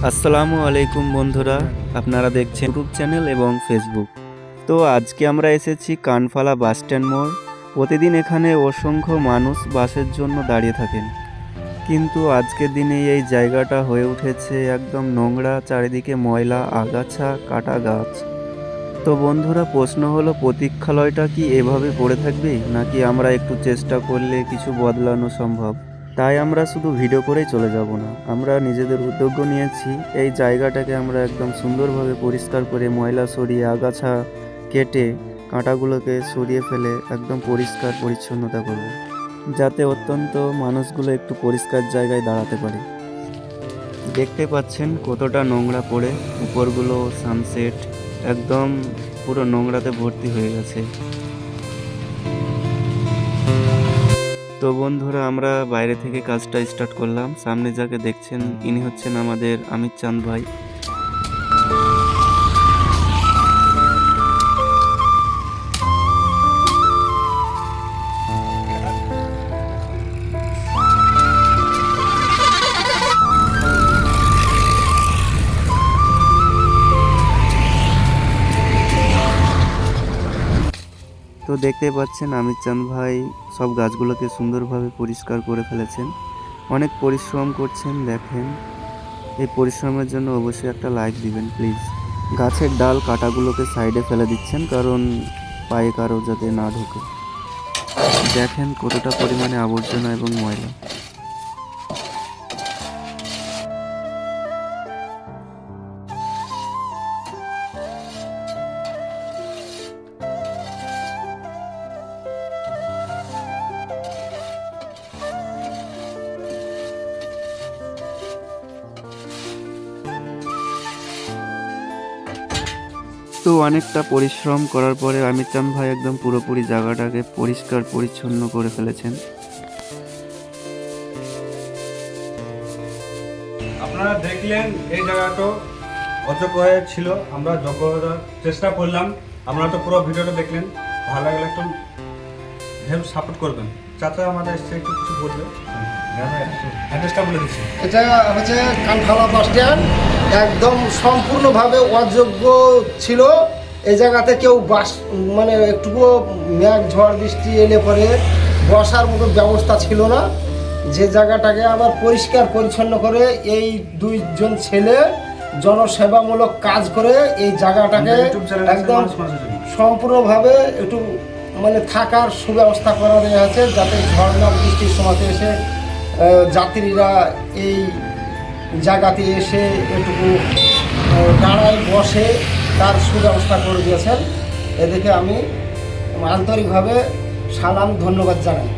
আসসালামু আলাইকুম বন্ধুরা, আপনারা দেখছেন ইউটিউব চ্যানেল এবং ফেসবুক। তো আজকে আমরা এসেছি কানফালা বাস স্ট্যান্ড মোড়। প্রতিদিন এখানে অসংখ্য মানুষ বাসের জন্য দাঁড়িয়ে থাকেন, কিন্তু আজকের দিনে এই জায়গাটা হয়ে উঠেছে একদম নোংরা, চারিদিকে ময়লা, আগাছা, কাটা গাছ। তো বন্ধুরা, প্রশ্ন হলো প্রতীক্ষালয়টা কি এভাবে পড়ে থাকবে, নাকি আমরা একটু চেষ্টা করলে কিছু বদলানো সম্ভব? তাই আমরা শুধু ভিডিও করেই চলে যাব না, আমরা নিজেদের উদ্যোগ নিয়েছি এই জায়গাটাকে আমরা একদম সুন্দরভাবে পরিষ্কার করে ময়লা সরিয়ে, আগাছা কেটে, কাঁটাগুলোকে সরিয়ে ফেলে একদম পরিষ্কার পরিচ্ছন্নতা করব, যাতে অত্যন্ত মানুষগুলো একটু পরিষ্কার জায়গায় দাঁড়াতে পারে। দেখতে পাচ্ছেন কতটা নোংরা পড়ে, উপরগুলো সানসেট একদম পুরো নোংরাতে ভর্তি হয়ে গেছে। তো বন্ধুরা, আমরা বাইরে থেকে কাজটা স্টার্ট করলাম। সামনে যাকে দেখছেন ইনি হচ্ছেন আমাদের আমির চাঁদ ভাই। তো দেখতে পাচ্ছেন আমির চাঁদ ভাই সব গাছগুলোকে সুন্দরভাবে পরিষ্কার করে ফেলেছেন, অনেক পরিশ্রম করছেন। দেখেন, এই পরিশ্রমের জন্য অবশ্যই একটা লাইক দিবেন প্লিজ। গাছের ডাল কাটাগুলোকে সাইডে ফেলে দিচ্ছেন, কারণ পায়ে কারো যাতে না ঢোকে। দেখেন কতটা পরিমাণে আবর্জনা এবং ময়লা। তো অনেকটা পরিশ্রম করার পরে আমির চাঁদ ভাই একদম পুরোপুরি জায়গাটাকে পরিষ্কার পরিচ্ছন্ন করে ফেলেছেন। আপনারা দেখলেন এই জায়গাটা অযোগ্য ছিল, আমরা যোগ্য চেষ্টা করলাম। আপনারা তো পুরো ভিডিওটা দেখলেন, ভালো লাগলে একটু হেল্প সাপোর্ট করবেন। চাচা আমাদের এসছে, একটু কিছু বলবে, অ্যাড্রেসটা বলে দিচ্ছি। এটা হচ্ছে কানফালা বাস স্ট্যান্ড, একদম সম্পূর্ণভাবে অযোগ্য ছিল। এই জায়গাতে কেউ বাস মানে একটুকুও মেঘ ঝড় বৃষ্টি এলে পরে বসার মতো ব্যবস্থা ছিল না। যে জায়গাটাকে আবার পরিষ্কার পরিচ্ছন্ন করে এই দুইজন ছেলে জনসেবামূলক কাজ করে এই জায়গাটাকে একদম সম্পূর্ণভাবে একটু মানে থাকার সুব্যবস্থা করা দেওয়া আছে, যাতে ঝড়না বৃষ্টির সময়তে এসে যাত্রীরা এই জায়গাতে এসে এটুকু দাঁড়ায় বসে তার সুব্যবস্থা করে দিয়েছেন। এদিকে আমি আন্তরিকভাবে সালাম ধন্যবাদ জানাই।